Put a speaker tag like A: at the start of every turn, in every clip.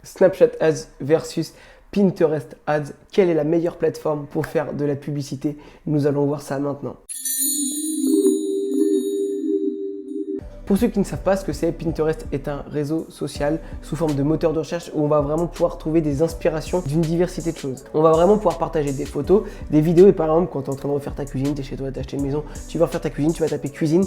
A: Snapchat Ads versus Pinterest Ads. Quelle est la meilleure plateforme pour faire de la publicité? Nous allons voir ça maintenant. Pour ceux qui ne savent pas ce que c'est, Pinterest est un réseau social sous forme de moteur de recherche où on va vraiment pouvoir trouver des inspirations d'une diversité de choses. On va vraiment pouvoir partager des photos, des vidéos et par exemple quand tu es en train de refaire ta cuisine, tu es chez toi, tu as acheté une maison, tu vas refaire ta cuisine, tu vas taper cuisine,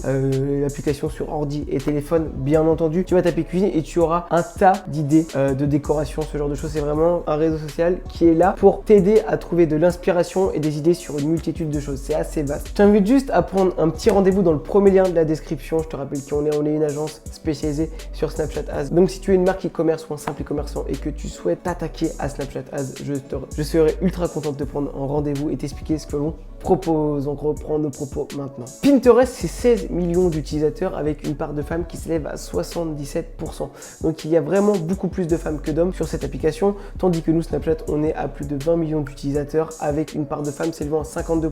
A: l'application sur ordi et téléphone bien entendu, tu vas taper cuisine et tu auras un tas d'idées de décoration, ce genre de choses. C'est vraiment un réseau social qui est là pour t'aider à trouver de l'inspiration et des idées sur une multitude de choses. C'est assez vaste. Je t'invite juste à prendre un petit rendez-vous dans le premier lien de la description. Je te rappelle qui on est une agence spécialisée sur Snapchat Ads. Donc si tu es une marque e-commerce ou un simple e-commerçant et que tu souhaites t'attaquer à Snapchat Ads, je serai ultra content de te prendre en rendez-vous et t'expliquer ce que l'on propose. On reprend nos propos maintenant. Pinterest, c'est 16 millions d'utilisateurs avec une part de femmes qui s'élève à 77%. Donc il y a vraiment beaucoup plus de femmes que d'hommes sur cette application, tandis que nous, Snapchat, on est à plus de 20 millions d'utilisateurs avec une part de femmes s'élevant à 52%,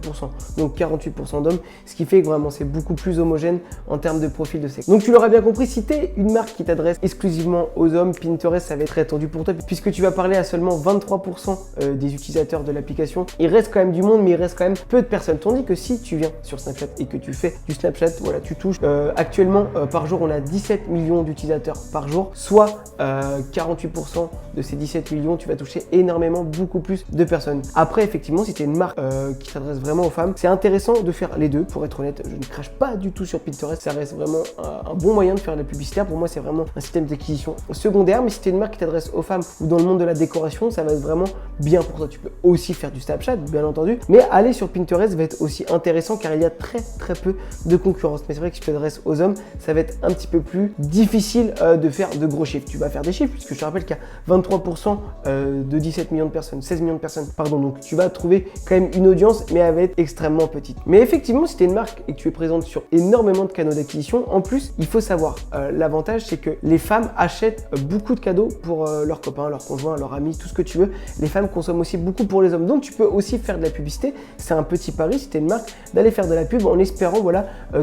A: donc 48% d'hommes, ce qui fait que vraiment c'est beaucoup plus homogène en termes de profil de sexe. Donc tu l'auras bien compris, si tu es une marque qui t'adresse exclusivement aux hommes, Pinterest, ça va être très tendu pour toi puisque tu vas parler à seulement 23% des utilisateurs de l'application. Il reste quand même du monde, mais il reste quand même peu de personnes. Tandis que si tu viens sur Snapchat et que tu fais du Snapchat, voilà, tu touches actuellement par jour, on a 17 millions d'utilisateurs par jour, soit 48% de ces 17 millions, tu vas toucher énormément, beaucoup plus de personnes. Après, effectivement, si tu es une marque qui s'adresse vraiment aux femmes, c'est intéressant de faire les deux. Pour être honnête, je ne crache pas du tout sur Pinterest, ça reste vraiment un bon moyen de faire de la publicité. Pour moi, c'est vraiment un système d'acquisition secondaire, mais si tu es une marque qui t'adresse aux femmes ou dans le monde de la décoration, ça va être vraiment bien pour toi. Tu peux aussi faire du Snapchat, bien entendu, mais aller sur Pinterest va être aussi intéressant car il y a très peu de concurrence. Mais c'est vrai que si tu t'adresses aux hommes, ça va être un petit peu plus difficile de faire de gros chiffres. Tu vas faire des chiffres, puisque je te rappelle qu'il y a 23% de 17 millions de personnes, 16 millions de personnes, pardon. Donc tu vas trouver quand même une audience, mais elle va être extrêmement petite. Mais effectivement, si tu es une marque et que tu es présente sur énormément de canaux d'acquisition, en plus, il faut savoir, l'avantage, c'est que les femmes achètent beaucoup de cadeaux pour leurs copains, leurs conjoints, leurs amis, tout ce que tu veux. Les femmes consomment aussi beaucoup pour les hommes. Donc tu peux aussi faire de la publicité. C'est un petit pari si tu es une marque d'aller faire de la pub en espérant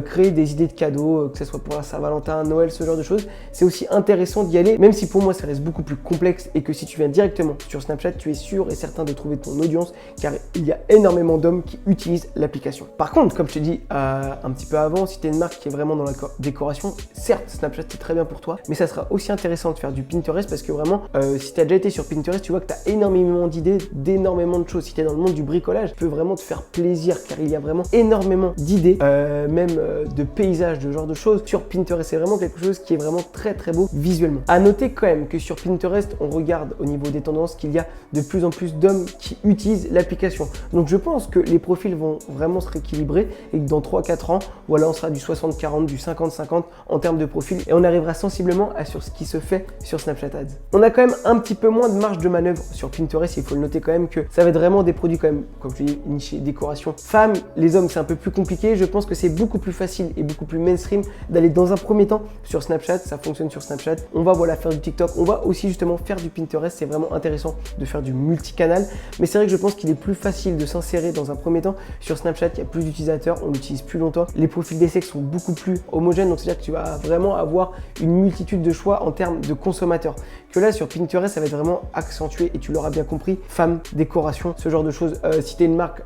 A: créer des idées de cadeaux, que ce soit pour la Saint-Valentin, Noël, ce genre de choses. C'est aussi intéressant d'y aller, même si pour moi ça reste beaucoup plus complexe et que si tu viens directement sur Snapchat, tu es sûr et certain de trouver ton audience car il y a énormément d'hommes qui utilisent l'application. Par contre, comme je t'ai dit un petit peu avant, si tu es une marque qui est vraiment dans la décoration, certes Snapchat c'est très bien pour toi, mais ça sera aussi intéressant de faire du Pinterest parce que vraiment, si tu as déjà été sur Pinterest, tu vois que tu as énormément d'idées, d'énormément de choses. Si tu es dans le monde du bricolage, tu peux vraiment te faire plaisir car il y a vraiment énormément d'idées, même de paysages, de genre de choses sur Pinterest. C'est vraiment quelque chose qui est vraiment très beau visuellement. À noter quand même que sur Pinterest, on regarde au niveau des tendances qu'il y a de plus en plus d'hommes qui utilisent l'application. Donc je pense que les profils vont vraiment se rééquilibrer et que dans 3-4 ans, voilà, on sera du 60-40, du 50-50 en termes de profil et on arrivera sensiblement à sur ce qui se fait sur Snapchat Ads. On a quand même un petit peu moins de marge de manœuvre sur Pinterest. Il faut le noter quand même que ça va être vraiment des produits quand même, comme je dis, niché décoration. Femmes, les hommes, c'est un peu plus compliqué. Je pense que c'est beaucoup plus facile et beaucoup plus mainstream d'aller dans un premier temps sur Snapchat. Ça fonctionne sur Snapchat. On va faire du TikTok. On va aussi justement faire du Pinterest. C'est vraiment intéressant de faire du multicanal. Mais c'est vrai que je pense qu'il est plus facile de s'insérer dans un premier temps sur Snapchat. Il y a plus d'utilisateurs. On l'utilise plus longtemps. Les profils des sexes sont beaucoup plus homogènes. Donc c'est-à-dire que tu vas vraiment avoir une multitude de choix en termes de consommateurs. Que là sur Pinterest, ça va être vraiment accentué et tu l'auras bien compris. Femmes, décoration, ce genre de choses. Si tu es une marque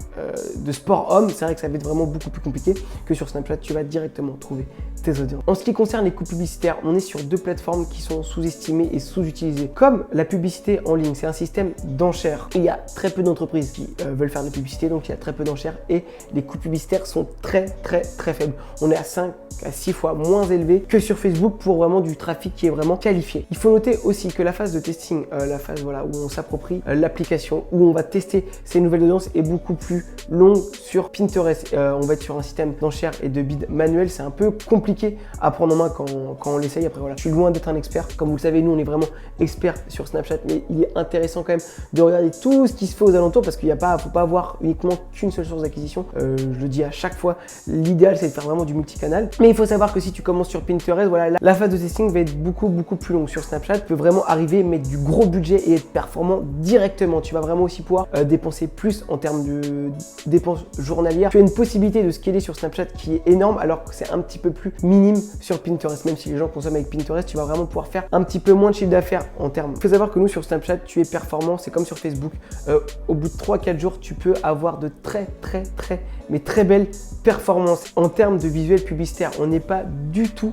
A: de sport homme, c'est vrai que ça va être vraiment beaucoup plus compliqué que sur Snapchat. Tu vas directement trouver tes audiences. En ce qui concerne les coûts publicitaires, on est sur deux plateformes qui sont sous-estimées et sous-utilisées. Comme la publicité en ligne, c'est un système d'enchères. Il y a très peu d'entreprises qui veulent faire de la publicité, donc il y a très peu d'enchères et les coûts publicitaires sont très faibles. On est à 5 à 6 fois moins élevé que sur Facebook pour vraiment du trafic qui est vraiment qualifié. Il faut noter aussi que la phase de testing, la phase où on s'approprie l'application, où on va tester ces nouvelles audiences est beaucoup plus longue sur Pinterest. On va être sur un système d'enchères et de bid manuel. C'est un peu compliqué à prendre en main quand on l'essaye. Après voilà, je suis loin d'être un expert. Comme vous le savez, nous on est vraiment experts sur Snapchat, mais il est intéressant quand même de regarder tout ce qui se fait aux alentours parce qu'il ne faut pas avoir uniquement qu'une seule source d'acquisition. Je le dis à chaque fois, l'idéal c'est de faire vraiment du multicanal. Mais il faut savoir que si tu tu commences sur Pinterest, voilà, la phase de testing va être beaucoup plus longue. Sur Snapchat, tu peux vraiment arriver, mettre du gros budget et être performant directement. Tu vas vraiment aussi pouvoir dépenser plus en termes de dépenses journalières. Tu as une possibilité de scaler sur Snapchat qui est énorme, alors que c'est un petit peu plus minime sur Pinterest. Même si les gens consomment avec Pinterest, tu vas vraiment pouvoir faire un petit peu moins de chiffre d'affaires en termes. Il faut savoir que nous, sur Snapchat, tu es performant. C'est comme sur Facebook. Au bout de 3-4 jours, tu peux avoir de très belles performances en termes de visuel publicitaire. On n'est pas du tout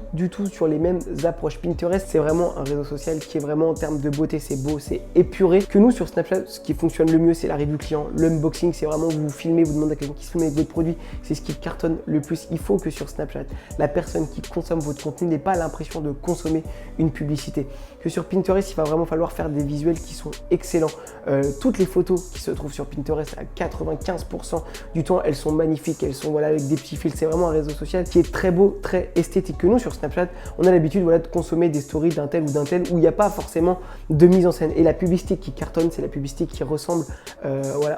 A: sur les mêmes approches. Pinterest, c'est vraiment un réseau social qui est vraiment en termes de beauté, c'est beau, c'est épuré. Que nous, sur Snapchat, ce qui fonctionne le mieux, c'est la review client, l'unboxing, c'est vraiment vous filmez, vous demandez à quelqu'un qui se filme avec votre produit, c'est ce qui cartonne le plus. Il faut que sur Snapchat, la personne qui consomme votre contenu n'ait pas l'impression de consommer une publicité. Que sur Pinterest, il va vraiment falloir faire des visuels qui sont excellents. Toutes les photos qui se trouvent sur Pinterest, à 95% du temps, elles sont magnifiques, elles sont avec des petits fils. C'est vraiment un réseau social qui est très beau, très esthétique. Que nous, sur Snapchat, on a l'habitude de consommer des stories d'un tel ou d'un tel où il n'y a pas forcément de mise en scène. Et la publicité qui cartonne, c'est la publicité qui ressemble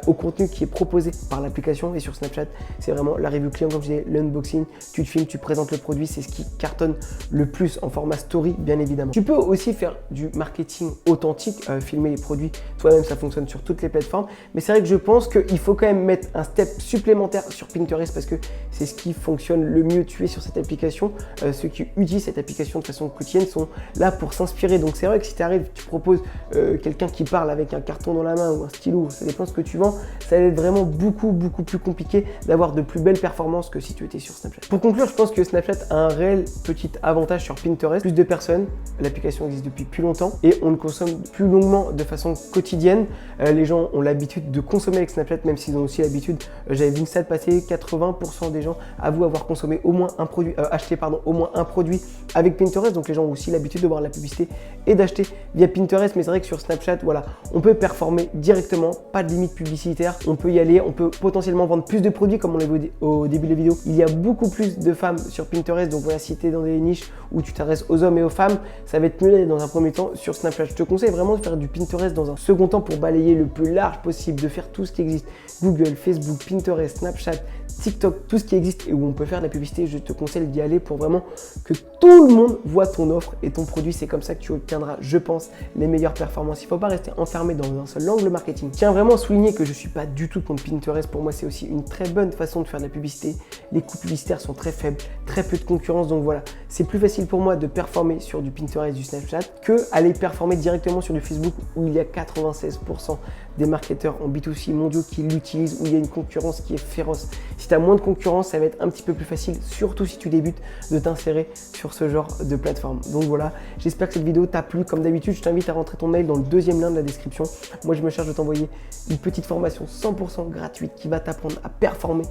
A: au contenu qui est proposé par l'application. Et sur Snapchat, c'est vraiment la review client, comme je disais, l'unboxing. Tu te filmes, tu présentes le produit, c'est ce qui cartonne le plus en format story, bien évidemment. Tu peux aussi faire du marketing authentique, filmer les produits toi-même, ça fonctionne sur toutes les plateformes. Mais c'est vrai que je pense qu'il faut quand même mettre un step supplémentaire sur Pinterest parce que c'est ce qui fonctionne le mieux. Tu es sur cette application, ceux qui utilisent cette application de façon quotidienne sont là pour s'inspirer. Donc c'est vrai que si tu arrives, tu proposes quelqu'un qui parle avec un carton dans la main ou un stylo, ça dépend ce que tu vends, ça va être vraiment beaucoup plus compliqué d'avoir de plus belles performances que si tu étais sur Snapchat. Pour conclure, je pense que Snapchat a un réel petit avantage sur Pinterest. Plus de personnes, l'application existe depuis plus longtemps et on le consomme plus longuement de façon quotidienne. Les gens ont l'habitude de consommer avec Snapchat, même s'ils ont aussi l'habitude, j'avais vu une stat passer, 80% des gens avouent avoir consommé au moins un produit, acheté au moins un produit avec Pinterest. Donc les gens ont aussi l'habitude de voir la publicité et d'acheter via Pinterest. Mais c'est vrai que sur Snapchat, voilà, on peut performer directement, pas de limite publicitaire, on peut y aller, on peut potentiellement vendre plus de produits comme on l'a vu au début de la vidéo. Il y a beaucoup plus de femmes sur Pinterest, donc voilà, si tu es dans des niches où tu t'adresses aux hommes et aux femmes, ça va être mieux d'aller dans un premier temps sur Snapchat. Je te conseille vraiment de faire du Pinterest dans un second temps pour balayer le plus large possible, de faire tout ce qui existe, Google, Facebook, Pinterest, Snapchat, TikTok, tout ce qui existe et où on peut faire de la publicité. Je te conseille d'y aller pour vraiment que tout le monde voit ton offre et ton produit. C'est comme ça que tu obtiendras, je pense, les meilleures performances. Il ne faut pas rester enfermé dans un seul angle marketing. Je tiens vraiment à souligner que je ne suis pas du tout contre Pinterest. Pour moi, c'est aussi une très bonne façon de faire de la publicité. Les coûts publicitaires sont très faibles, très peu de concurrence. Donc voilà, c'est plus facile pour moi de performer sur du Pinterest, du Snapchat, que aller performer directement sur du Facebook où il y a 96% des marketeurs en B2C mondiaux qui l'utilisent, où il y a une concurrence qui est féroce. Si tu as moins de concurrence, ça va être un petit peu plus facile, surtout si tu débutes, de t'insérer sur ce genre de plateforme. Donc voilà, j'espère que cette vidéo t'a plu. Comme d'habitude, je t'invite à rentrer ton mail dans le deuxième lien de la description. Moi, je me charge de t'envoyer une petite formation 100% gratuite qui va t'apprendre à performer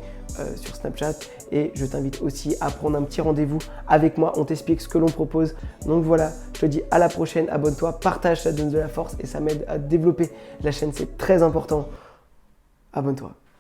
A: sur Snapchat. Et je t'invite aussi à prendre un petit rendez-vous avec moi. On t'explique ce que l'on propose. Donc voilà, je te dis à la prochaine. Abonne-toi, partage, ça donne de la force et ça m'aide à développer la chaîne. C'est très important. Abonne-toi.